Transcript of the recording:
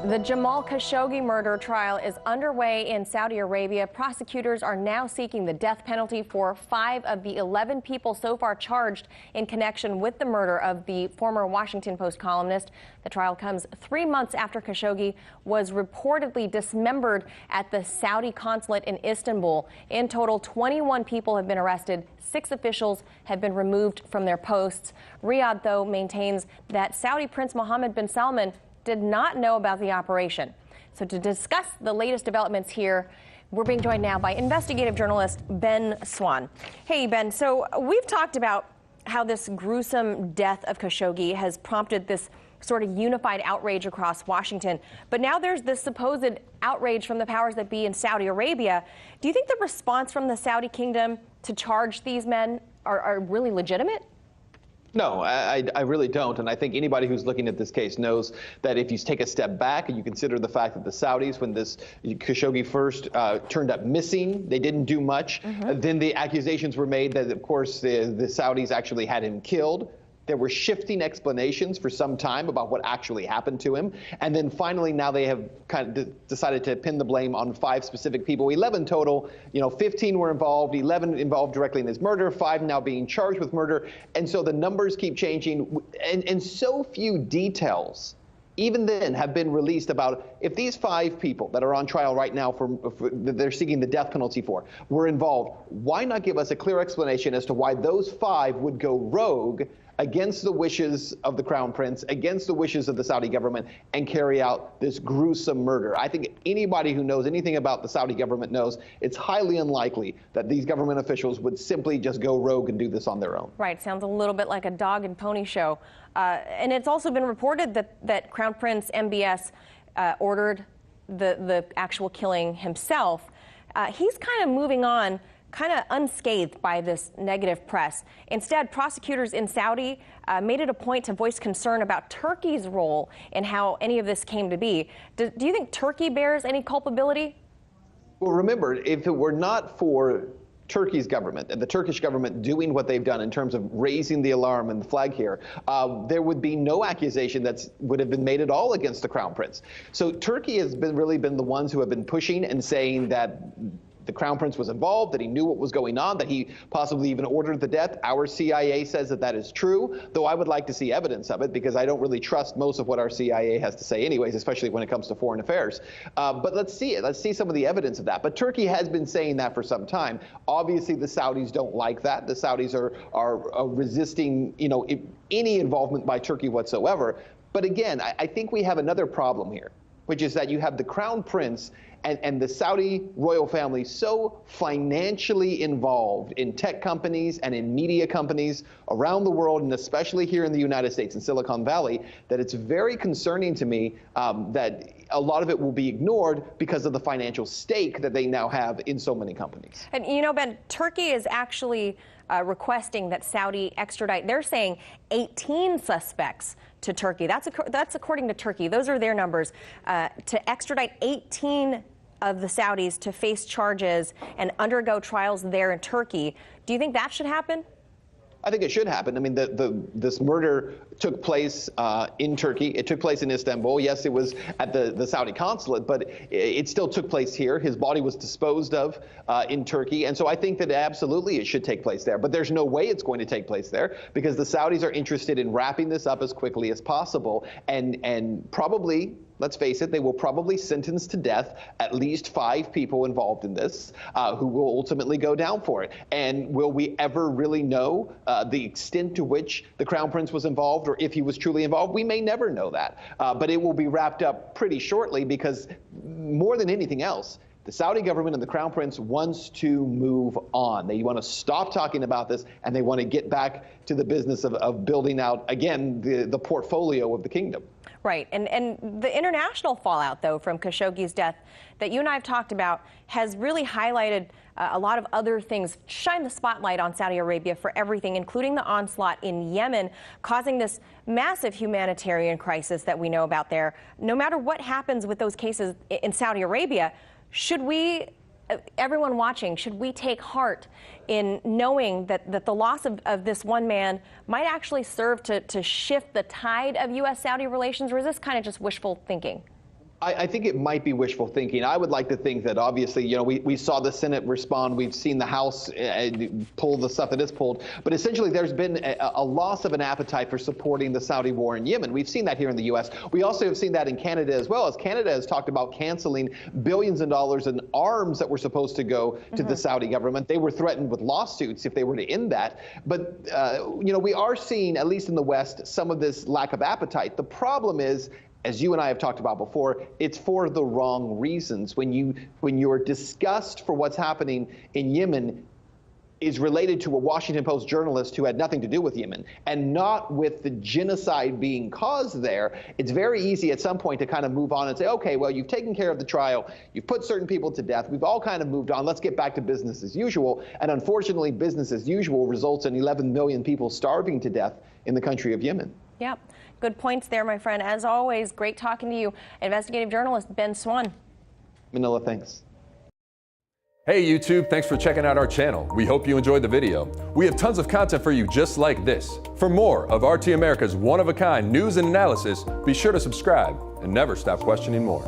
The Jamal Khashoggi murder trial is underway in Saudi Arabia. Prosecutors are now seeking the death penalty for 5 of the 11 people so far charged in connection with the murder of the former Washington Post columnist. The trial comes 3 months after Khashoggi was reportedly dismembered at the Saudi consulate in Istanbul. In total, 21 people have been arrested. 6 officials have been removed from their posts. Riyadh, though, maintains that Saudi Prince Mohammed bin Salman did not know about the operation. So to discuss the latest developments here, we're being joined now by investigative journalist Ben Swann. Hey, Ben, so we've talked about how this gruesome death of Khashoggi has prompted this sort of unified outrage across Washington. But now there's this supposed outrage from the powers that be in Saudi Arabia. Do you think the response from the Saudi kingdom to charge these men are really legitimate? No, I really don't. And I think anybody who's looking at this case knows that if you take a step back and you consider the fact that the Saudis, when this Khashoggi first turned up missing, they didn't do much. Then the accusations were made that, of course, the Saudis actually had him killed. There were shifting explanations for some time about what actually happened to him. And then finally, now they have kind of decided to pin the blame on 5 specific people, 11 total. 15 were involved, 11 involved directly in his murder, 5 now being charged with murder. And so the numbers keep changing, and so few details even then have been released about if these 5 people that are on trial right now they're seeking the death penalty for were involved. Why not give us a clear explanation as to why those 5 would go rogue against the wishes of the Crown Prince, against the wishes of the Saudi government, and carry out this gruesome murder? I think anybody who knows anything about the Saudi government knows it's highly unlikely that these government officials would simply just go rogue and do this on their own. Right. Sounds a little bit like a dog and pony show. And it's also been reported that Crown Prince MBS ordered the actual killing himself. He's kind of moving on, kind of unscathed by this negative press. Instead, prosecutors in Saudi made it a point to voice concern about Turkey's role in how any of this came to be. Do you think Turkey bears any culpability? Well, remember, if it were not for Turkey's government and the Turkish government doing what they've done in terms of raising the alarm and the flag here, there would be no accusation that would have been made at all against the Crown Prince. So Turkey has really been the ones who have been pushing and saying that the Crown Prince was involved, that he knew what was going on, that he possibly even ordered the death. Our CIA says that that is true, though I would like to see evidence of it because I don't really trust most of what our CIA has to say anyways, especially when it comes to foreign affairs. But let's see it. Let's see some of the evidence of that. But Turkey has been saying that for some time. Obviously, the Saudis don't like that. The Saudis are resisting, any involvement by Turkey whatsoever. But again, I think we have another problem here, which is that you have the Crown Prince and the Saudi royal family so financially involved in tech companies and in media companies around the world, and especially here in the United States in Silicon Valley, that it's very concerning to me that a lot of it will be ignored because of the financial stake that they now have in so many companies. And Ben, Turkey is actually requesting that Saudi extradite, they're saying 18 suspects to Turkey. That's according to Turkey. Those are their numbers. To extradite 18 of the Saudis to face charges and undergo trials there in Turkey. Do you think that should happen? I think it should happen. I mean, this murder took place in Turkey. It took place in Istanbul. Yes, it was at the Saudi consulate, but it still took place here. His body was disposed of in Turkey. And so I think that absolutely it should take place there. But there's no way it's going to take place there because the Saudis are interested in wrapping this up as quickly as possible. And probably, let's face it, they will probably sentence to death at least 5 people involved in this who will ultimately go down for it. And will we ever really know the extent to which the Crown Prince was involved or if he was truly involved? We may never know that. But it will be wrapped up pretty shortly because more than anything else, the Saudi government and the Crown Prince wants to move on. They want to stop talking about this, and they want to get back to the business of building out, again, the portfolio of the kingdom. Right. And the international fallout, though, from Khashoggi's death that you and I have talked about has really highlighted a lot of other things, shine the spotlight on Saudi Arabia for everything, including the onslaught in Yemen, causing this massive humanitarian crisis that we know about there. No matter what happens with those cases in Saudi Arabia, should we, everyone watching, should we take heart in knowing that the loss of this one man might actually serve to shift the tide of U.S.-Saudi relations, or is this kind of just wishful thinking? I think it might be wishful thinking. I would like to think that obviously, we saw the Senate respond. We've seen the House pull the stuff that is pulled. But essentially, there's been a loss of an appetite for supporting the Saudi war in Yemen. We've seen that here in the U.S. We also have seen that in Canada as well, as Canada has talked about canceling billions of dollars in arms that were supposed to go to the Saudi government. They were threatened with lawsuits if they were to end that. But, we are seeing, at least in the West, some of this lack of appetite. The problem is, as you and I have talked about before, it's for the wrong reasons. When your disgust for what's happening in Yemen is related to a Washington Post journalist who had nothing to do with Yemen and not with the genocide being caused there, it's very easy at some point to kind of move on and say, okay, well, you've taken care of the trial, you've put certain people to death, we've all kind of moved on, let's get back to business as usual. And unfortunately, business as usual results in 11 million people starving to death in the country of Yemen. Yep. Good points there, my friend. As always, great talking to you. Investigative journalist Ben Swann. Manila, thanks. Hey YouTube, thanks for checking out our channel. We hope you enjoyed the video. We have tons of content for you just like this. For more of RT America's one-of-a-kind news and analysis, be sure to subscribe and never stop questioning more.